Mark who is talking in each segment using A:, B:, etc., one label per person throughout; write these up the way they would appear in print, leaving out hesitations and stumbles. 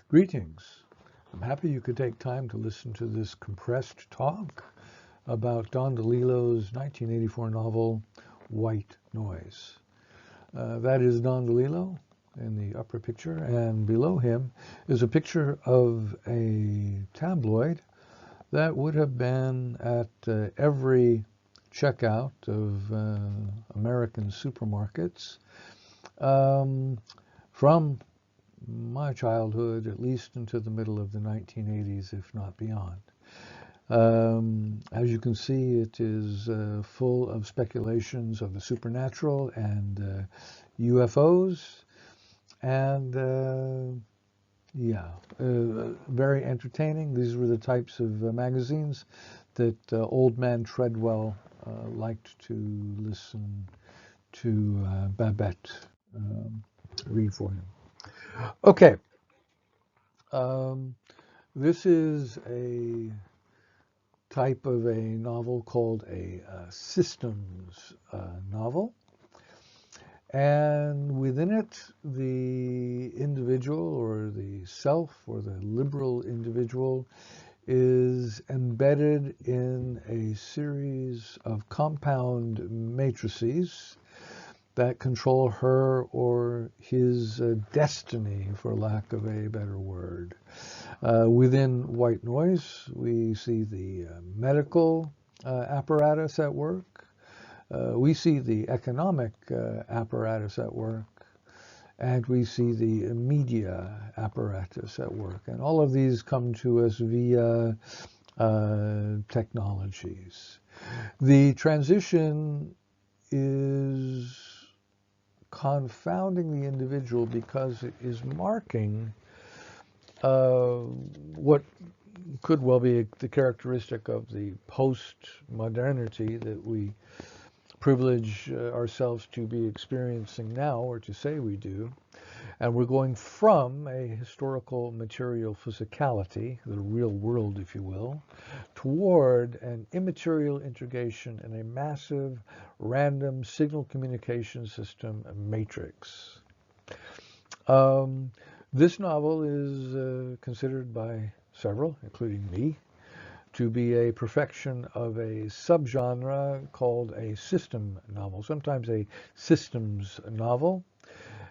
A: Greetings. I'm happy you could take time to listen to this compressed talk about Don DeLillo's 1984 novel, White Noise. That is Don DeLillo in the upper picture, and below him is a picture of a tabloid that would have been at every checkout of American supermarkets from my childhood, at least into the middle of the 1980s, if not beyond. As you can see, it is full of speculations of the supernatural and UFOs, and very entertaining. These were the types of magazines that old man Treadwell liked to listen to Babette read for him. Okay, this is a type of a novel called a systems novel, and within it the individual or the self or the liberal individual is embedded in a series of compound matrices that control her or his destiny, for lack of a better word. Within White Noise, we see the medical apparatus at work. We see the economic apparatus at work. And we see the media apparatus at work. And all of these come to us via technologies. The transition is confounding the individual because it is marking what could well be the characteristic of the postmodernity that we privilege ourselves to be experiencing now, or to say we do. And we're going from a historical material physicality, the real world, if you will, toward an immaterial integration in a massive random signal communication system matrix. This novel is considered by several, including me, to be a perfection of a subgenre called a system novel, sometimes a systems novel.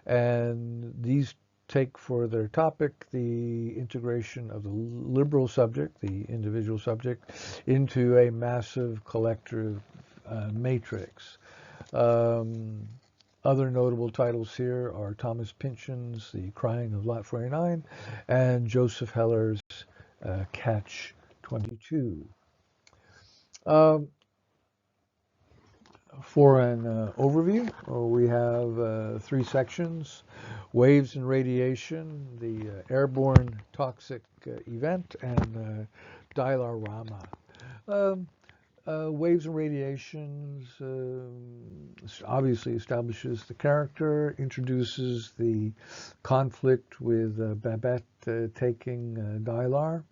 A: And these take for their topic the integration of the liberal subject, the individual subject, into a massive collective matrix. Other notable titles here are Thomas Pynchon's The Crying of Lot 49 and Joseph Heller's Catch 22. For an overview, we have three sections: waves and radiation, the airborne toxic event, and dial-rama. Waves and radiations obviously establishes the character, introduces the conflict with Babette taking Dilar.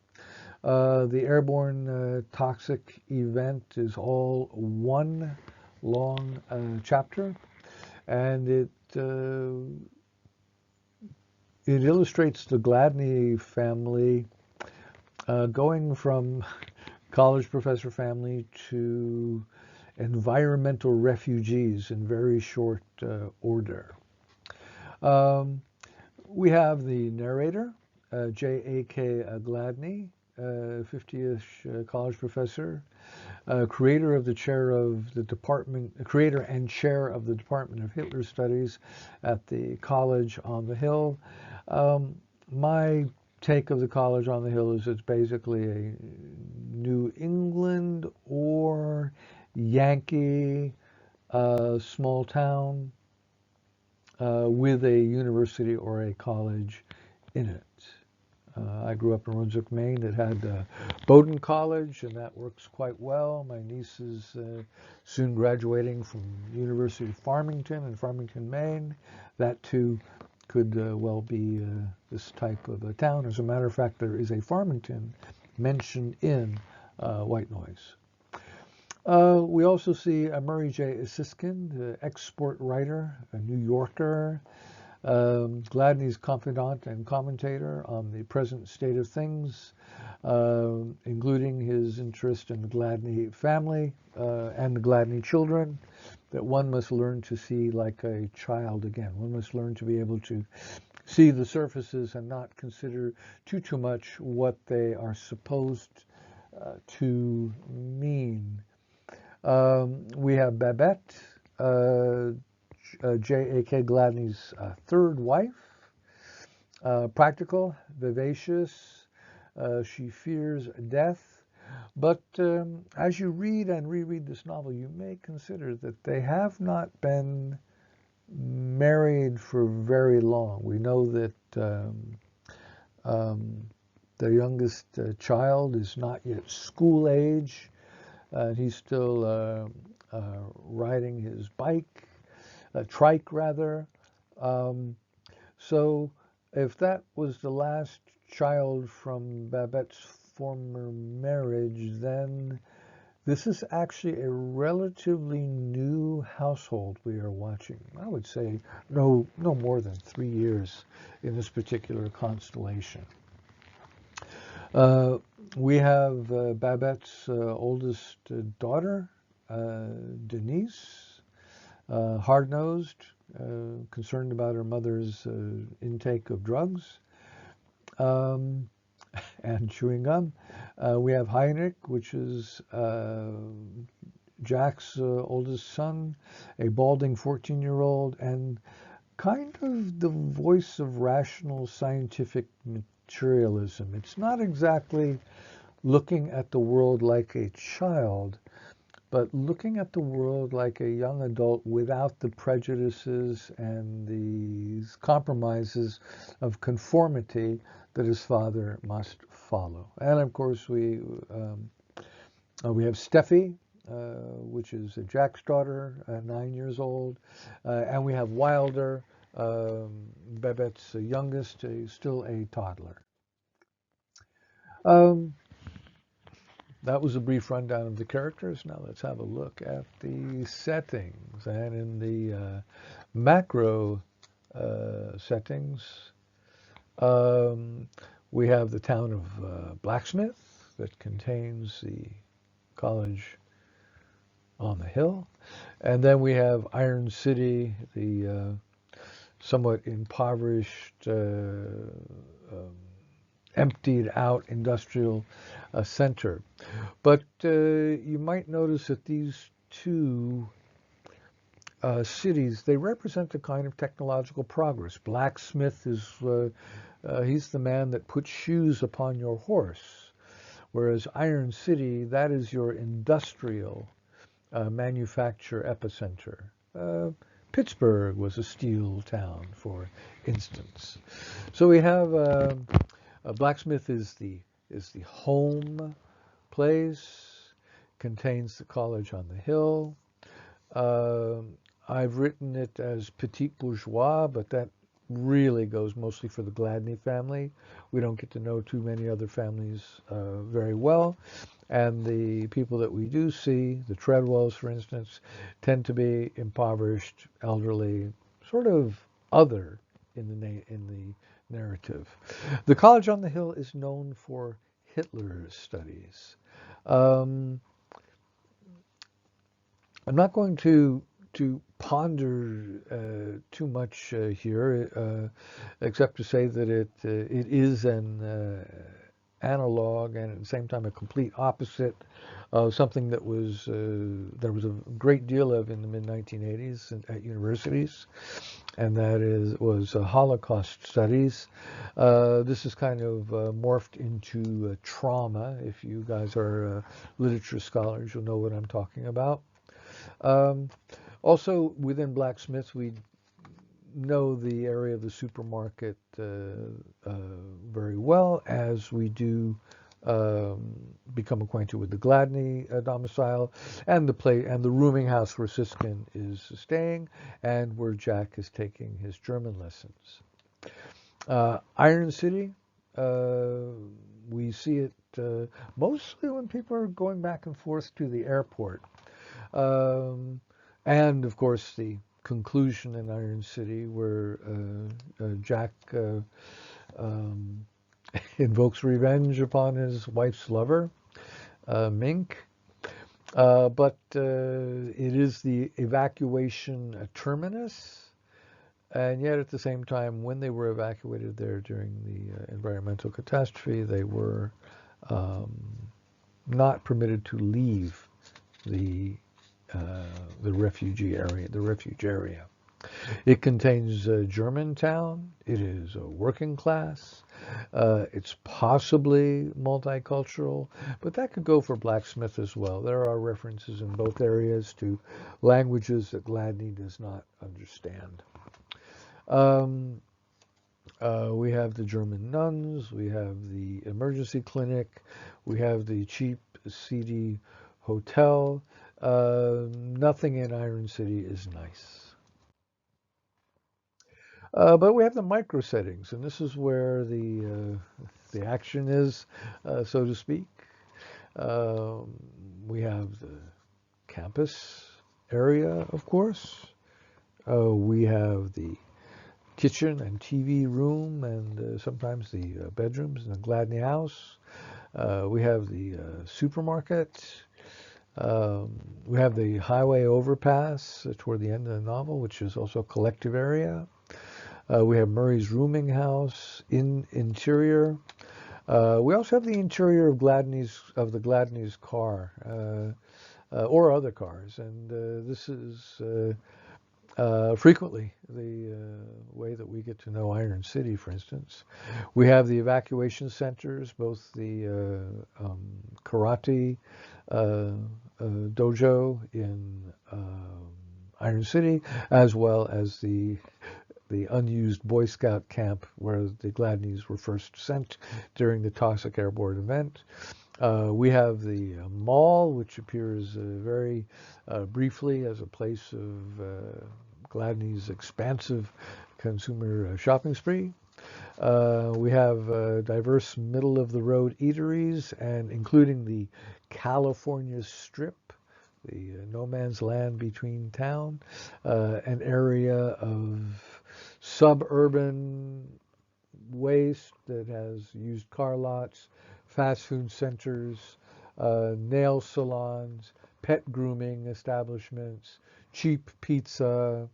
A: The airborne toxic event is all one long chapter, and it illustrates the Gladney family going from college professor family to environmental refugees in very short order. We have the narrator, J.A.K. Gladney, 50-ish college professor, creator and chair of the Department of Hitler Studies at the College on the Hill. My take of the College on the Hill is it's basically a New England or Yankee small town with a university or a college in it. I grew up in Brunswick, Maine. It had Bowdoin College, and that works quite well. My niece is soon graduating from University of Farmington in Farmington, Maine. That too could well be this type of a town. As a matter of fact, there is a Farmington mentioned in White Noise. We also see Murray J. Siskin, the export writer, a New Yorker, Gladney's confidant and commentator on the present state of things, including his interest in the Gladney family and the Gladney children, that one must learn to see like a child again. One must learn to be able to see the surfaces and not consider too much what they are supposed to mean. We have Babette, J.A.K. Gladney's third wife, practical, vivacious. She fears death. But as you read and reread this novel, you may consider that they have not been married for very long. We know that their youngest child is not yet school age. He's still riding his bike, trike rather. So if that was the last child from Babette's former marriage, then this is actually a relatively new household we are watching. I would say no more than 3 years in this particular constellation. We have Babette's oldest daughter, Denise, hard-nosed, concerned about her mother's intake of drugs and chewing gum. We have Heinrich, which is Jack's oldest son, a balding 14-year-old, and kind of the voice of rational scientific materialism. It's not exactly looking at the world like a child, but looking at the world like a young adult without the prejudices and the compromises of conformity that his father must follow. And of course, we have Steffi, which is Jack's daughter, 9 years old, and we have Wilder, Babette's youngest, still a toddler. That was a brief rundown of the characters. Now let's have a look at the settings. And in the macro settings, we have the town of Blacksmith that contains the college on the hill. And then we have Iron City, the somewhat impoverished, emptied out industrial center. But you might notice that these two cities, they represent a kind of technological progress. Blacksmith is, he's the man that puts shoes upon your horse, whereas Iron City, that is your industrial manufacture epicenter. Pittsburgh was a steel town, for instance. So we have Blacksmith is the home place, contains the college on the hill. I've written it as petit bourgeois, but that really goes mostly for the Gladney family. We don't get to know too many other families very well. And the people that we do see, the Treadwells, for instance, tend to be impoverished, elderly, sort of other in the narrative. The college on the hill is known for Hitler's studies. I'm not going to ponder too much here, except to say that it is an analog and at the same time a complete opposite of something that was there was a great deal of in the mid-1980s at universities, and that was Holocaust studies. This is kind of morphed into trauma. If you guys are literature scholars, you'll know what I'm talking about. Also, within Blacksmith, we know the area of the supermarket very well, as we do become acquainted with the Gladney domicile and the rooming house where Siskin is staying and where Jack is taking his German lessons. Iron City, we see it mostly when people are going back and forth to the airport. And of course the conclusion in Iron City where Jack um, invokes revenge upon his wife's lover, Mink. But it is the evacuation terminus, and yet at the same time, when they were evacuated there during the environmental catastrophe, they were um, not permitted to leave the the refugee area, the refuge area. It contains Germantown. It is working class. It's possibly multicultural, but that could go for Blacksmith as well. There are references in both areas to languages that Gladney does not understand. Um, we have the German nuns. We have the emergency clinic. We have the cheap, seedy hotel. Nothing in Iron City is nice. But we have the micro settings, and this is where the action is, so to speak. Um, we have the campus area, of course. We have the kitchen and TV room, and sometimes the bedrooms in the Gladney house. We have the supermarket. We have the highway overpass toward the end of the novel, which is also a collective area. We have Murray's rooming house in interior. We also have the interior of the Gladney's car, or other cars, and this is frequently the way that we get to know Iron City, for instance. We have the evacuation centers, both the karate dojo in Iron City, as well as the unused Boy Scout camp where the Gladneys were first sent during the toxic airborne event. We have the mall, which appears very briefly as a place of Gladney's expansive consumer shopping spree. We have diverse middle-of-the-road eateries, and including the California Strip, the no man's land between town, an area of suburban waste that has used car lots, fast food centers, nail salons, pet grooming establishments, cheap pizza,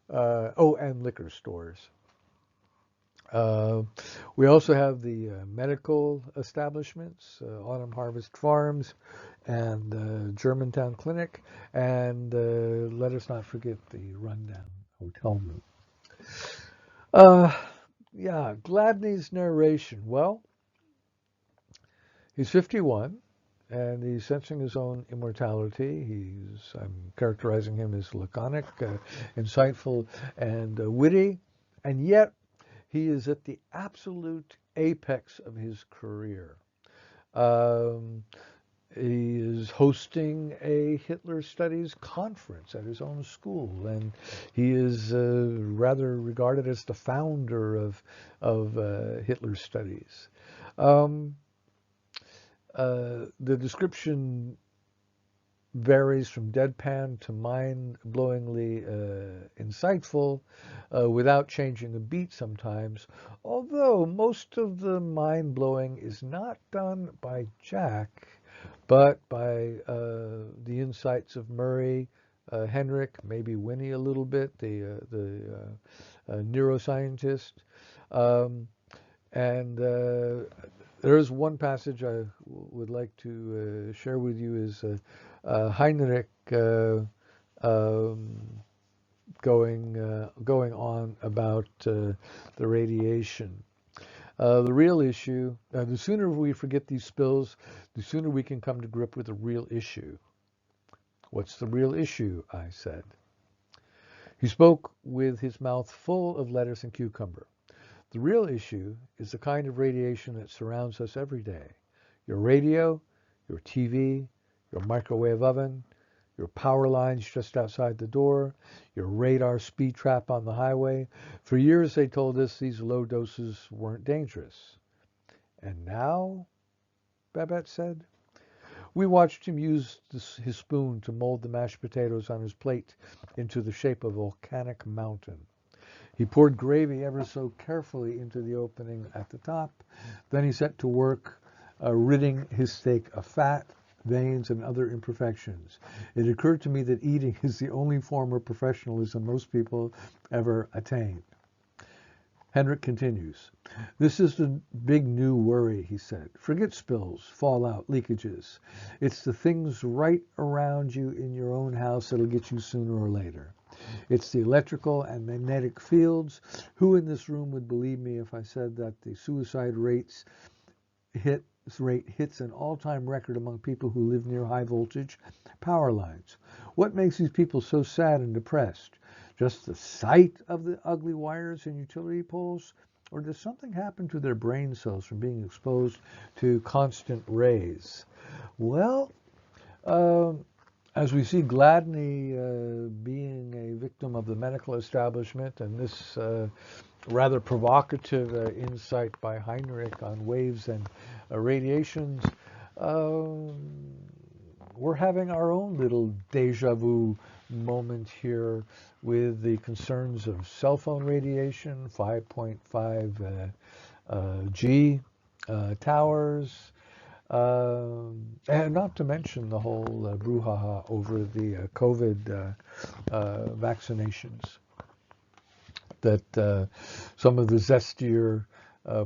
A: and liquor stores. We also have the medical establishments, Autumn Harvest Farms and Germantown Clinic, and let us not forget the rundown hotel room. Yeah, Gladney's narration. Well, he's 51, and he's sensing his own immortality. I'm characterizing him as laconic, insightful, and witty, and yet he is at the absolute apex of his career. He is hosting a Hitler Studies conference at his own school, and he is rather regarded as the founder of Hitler Studies. The description varies from deadpan to mind-blowingly insightful, without changing a beat sometimes, although most of the mind-blowing is not done by Jack, but by the insights of Murray, Henrik, maybe Winnie a little bit, the neuroscientist. And there is one passage I would like to share with you is Heinrich going on about the radiation. The real issue, the sooner we forget these spills, the sooner we can come to grip with the real issue. What's the real issue? I said. He spoke with his mouth full of lettuce and cucumber. The real issue is the kind of radiation that surrounds us every day. Your radio, your TV, your microwave oven, your power lines just outside the door, your radar speed trap on the highway. For years they told us these low doses weren't dangerous. And now, Babette said, We watched him use his spoon to mold the mashed potatoes on his plate into the shape of a volcanic mountain. He poured gravy ever so carefully into the opening at the top. Then he set to work ridding his steak of fat, veins, and other imperfections. It occurred to me that eating is the only form of professionalism most people ever attain. Hendrik continues, "This is the big new worry," he said. "Forget spills, fallout, leakages. It's the things right around you in your own house that'll get you sooner or later. It's the electrical and magnetic fields. Who in this room would believe me if I said that the suicide rate hits an all-time record among people who live near high-voltage power lines? What makes these people so sad and depressed? Just the sight of the ugly wires and utility poles? Or does something happen to their brain cells from being exposed to constant rays?" Well, as we see Gladney being a victim of the medical establishment, and this rather provocative insight by Heinrich on waves and radiations, we're having our own little deja vu moment here with the concerns of cell phone radiation, 5.5 G towers, and not to mention the whole brouhaha over the COVID vaccinations that some of the zestier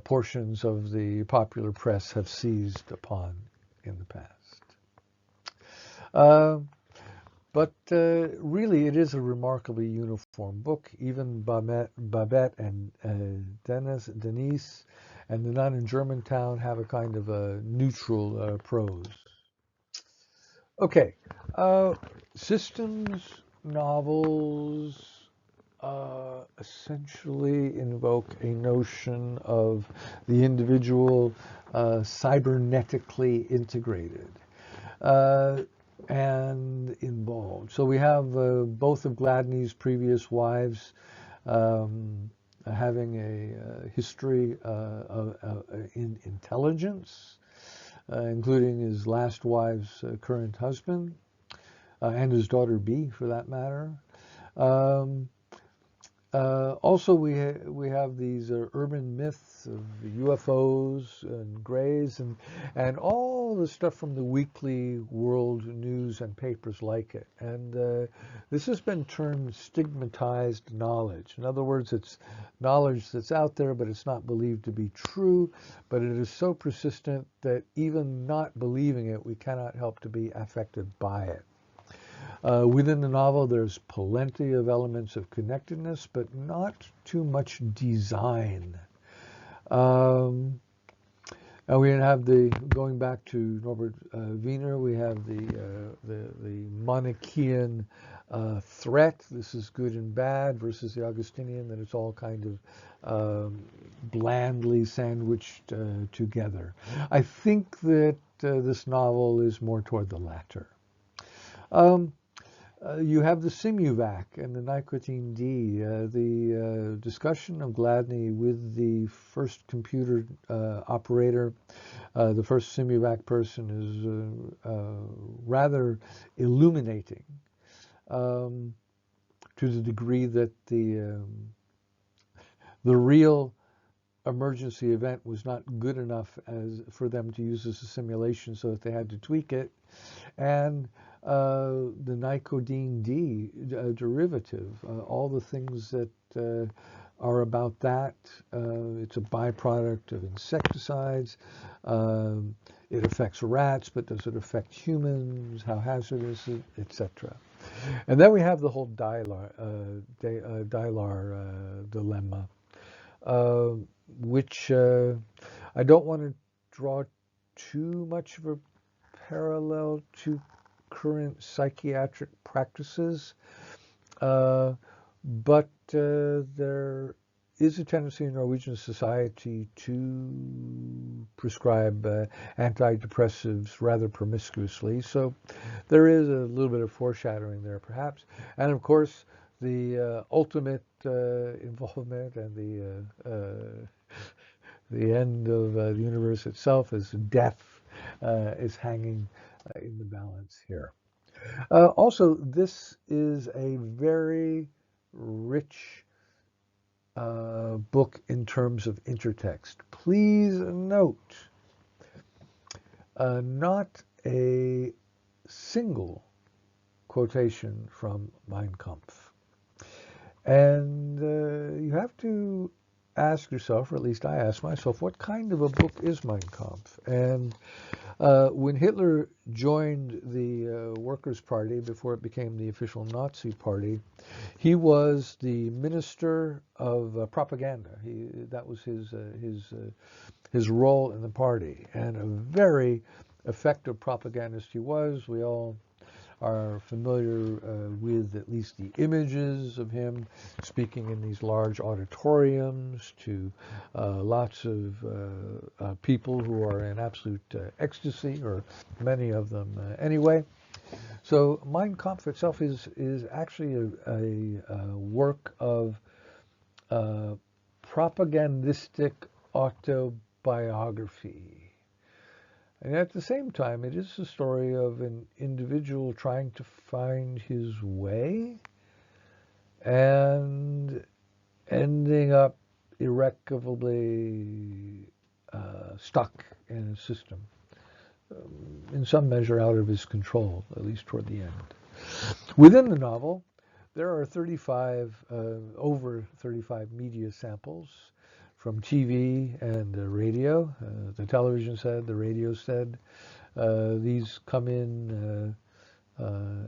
A: portions of the popular press have seized upon in the past. But really, it is a remarkably uniform book. Even Babette and Denise and The Nun in Germantown have a kind of a neutral prose. Okay, systems novels essentially invoke a notion of the individual cybernetically integrated and involved. So we have both of Gladney's previous wives having a history in intelligence, including his last wife's current husband, and his daughter B, for that matter. Also, we have these urban myths of UFOs and grays and all the stuff from the weekly world news and papers like it. And this has been termed stigmatized knowledge. In other words, it's knowledge that's out there, but it's not believed to be true. But it is so persistent that even not believing it, we cannot help to be affected by it. Within the novel, there's plenty of elements of connectedness, but not too much design. And we have going back to Norbert Wiener, we have the Manichaean threat. This is good and bad versus the Augustinian, that it's all kind of blandly sandwiched together. I think that this novel is more toward the latter. You have the Simuvac and the nicotine D. The discussion of Gladney with the first computer operator, the first Simuvac person, is rather illuminating to the degree that the real emergency event was not good enough for them to use as a simulation, so that they had to tweak it. And the nicotine D derivative, all the things that are about that. It's a byproduct of insecticides. It affects rats, but does it affect humans? How hazardous is it, etc. And then we have the whole Dylar dilemma, which I don't want to draw too much of a parallel to current psychiatric practices, but there is a tendency in Norwegian society to prescribe antidepressives rather promiscuously, so there is a little bit of foreshadowing there perhaps. And of course, the ultimate involvement and the end of the universe itself is death is hanging in the balance here. Also, this is a very rich book in terms of intertext. Please note, not a single quotation from Mein Kampf. And you have to ask yourself, or at least I ask myself, what kind of a book is Mein Kampf? And when Hitler joined the Workers' Party before it became the official Nazi party, he was the minister of propaganda. That was his role in the party, and a very effective propagandist he was. We all are familiar with at least the images of him speaking in these large auditoriums to lots of people who are in absolute ecstasy, or many of them anyway. So Mein Kampf itself is actually a work of propagandistic autobiography. And at the same time, it is the story of an individual trying to find his way and ending up irrecoverably stuck in a system, in some measure out of his control, at least toward the end. Within the novel, there are over 35 media samples from TV and radio. The television said, the radio said. These come in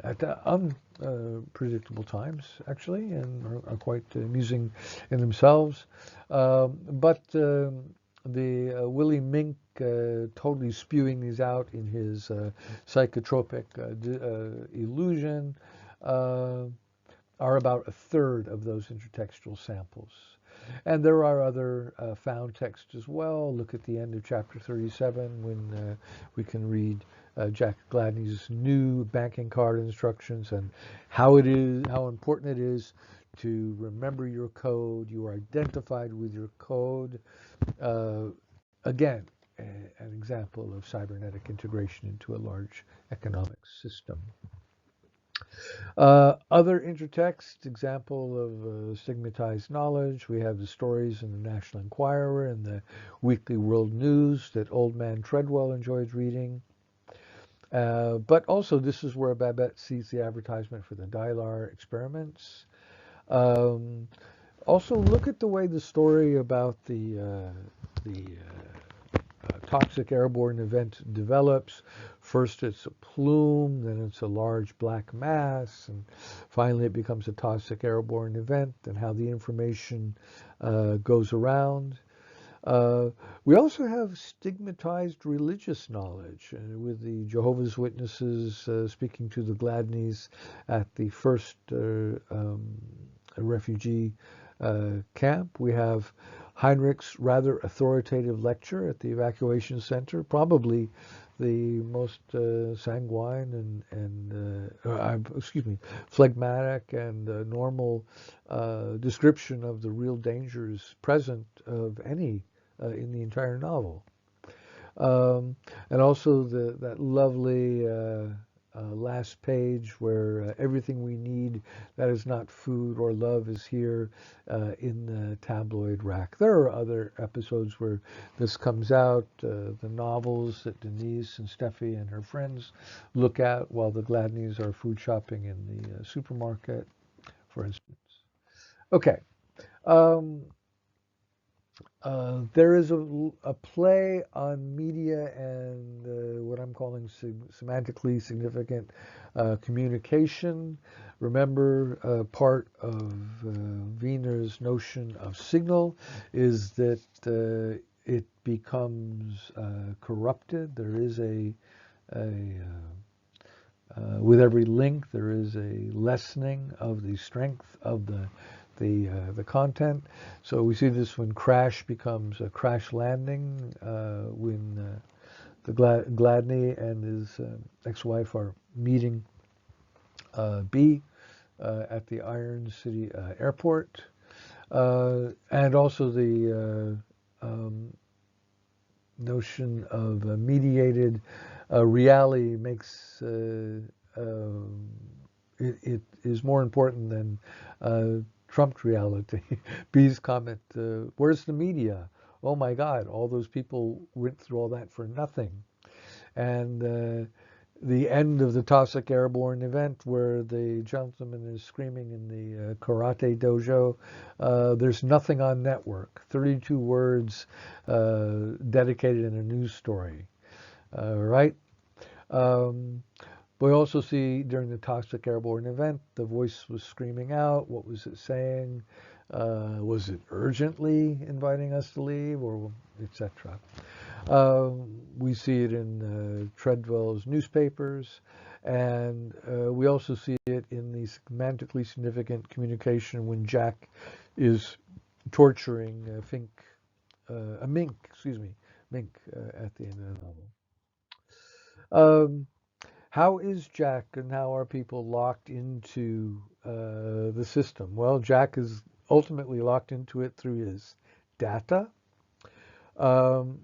A: at unpredictable times, actually, and are quite amusing in themselves. But the Willie Mink totally spewing these out in his psychotropic illusion are about a third of those intertextual samples. And there are other found texts as well. Look at the end of chapter 37 when we can read Jack Gladney's new banking card instructions and how important it is to remember your code. You are identified with your code. Again, an example of cybernetic integration into a large economic system. Other intertext, example of stigmatized knowledge. We have the stories in the National Enquirer and the Weekly World News that Old Man Treadwell enjoys reading. But also, this is where Babette sees the advertisement for the Dylar experiments. Also, look at the way the story about the toxic airborne event develops. First it's a plume, then it's a large black mass, and finally it becomes a toxic airborne event, and how the information goes around. We also have stigmatized religious knowledge, with the Jehovah's Witnesses speaking to the Gladneys at the first refugee camp. We have Heinrich's rather authoritative lecture at the evacuation center, probably the most sanguine and phlegmatic and normal description of the real dangers present of any in the entire novel. And also that lovely last page where everything we need that is not food or love is here in the tabloid rack. There are other episodes where this comes out, the novels that Denise and Steffi and her friends look at while the Gladneys are food shopping in the supermarket, for instance. Okay. There is a play on media and what I'm calling semantically significant communication. Remember, part of Wiener's notion of signal is that it becomes corrupted. There is with every link, there is a lessening of the strength of the content. So we see this when Crash becomes a crash landing, when the Gladney and his ex-wife are meeting B at the Iron City airport, and also the notion of mediated reality makes it is more important than Trump's reality. B's comment, where's the media? Oh my God, all those people went through all that for nothing. And the end of the Toxic Airborne event where the gentleman is screaming in the karate dojo, there's nothing on network. 32 words dedicated in a news story. Right? Um, we also see during the Toxic Airborne event, the voice was screaming out. What was it saying? Was it urgently inviting us to leave, or etc.? We see it in Treadwell's newspapers, and we also see it in the semantically significant communication when Jack is torturing Mink, Mink at the end of the novel. How is Jack and how are people locked into the system? Well, Jack is ultimately locked into it through his data. Um,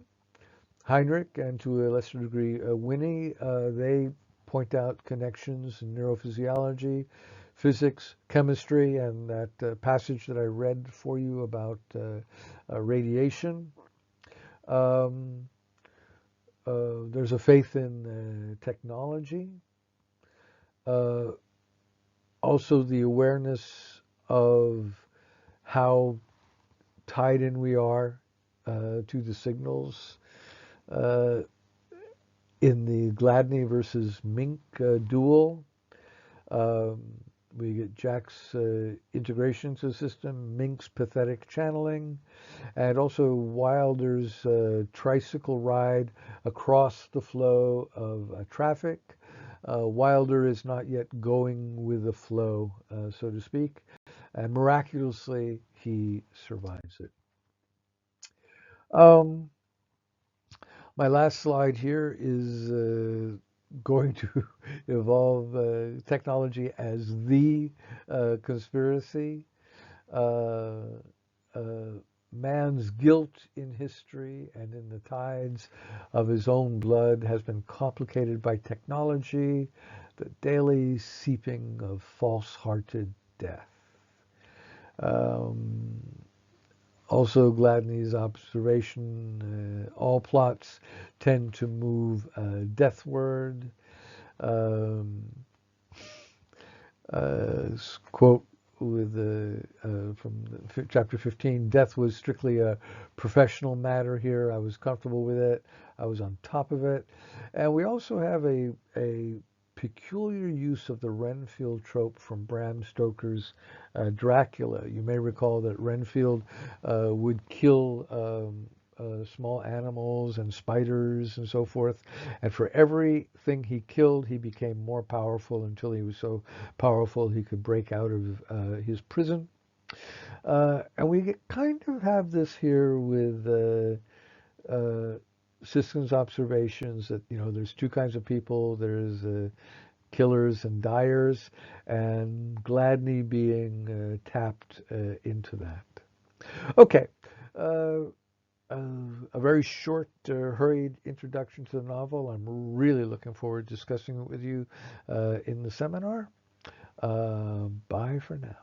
A: Heinrich and to a lesser degree Winnie, they point out connections in neurophysiology, physics, chemistry, and that passage that I read for you about radiation. Um, there's a faith in technology. Uh, Also, the awareness of how tied in we are to the signals. Uh, in the Gladney versus Mink duel, um, we get Jack's integration to the system, Mink's pathetic channeling, and also Wilder's tricycle ride across the flow of traffic. Wilder is not yet going with the flow, so to speak, and miraculously he survives it. Um, my last slide here is going to evolve technology as the conspiracy. Uh, uh, Man's guilt in history and in the tides of his own blood has been complicated by technology, the daily seeping of false-hearted death. Um, Also, Gladney's observation, all plots tend to move deathward. Um, Quote with from chapter 15, death was strictly a professional matter here. I was comfortable with it. I was on top of it. And we also have a peculiar use of the Renfield trope from Bram Stoker's Dracula. You may recall that Renfield would kill small animals and spiders and so forth. And for everything he killed, he became more powerful until he was so powerful he could break out of his prison. And we kind of have this here with Siskin's observations that, there's two kinds of people. There's killers and dyers, and Gladney being tapped into that. Okay. Uh, a very short, hurried introduction to the novel. I'm really looking forward to discussing it with you in the seminar. Bye for now.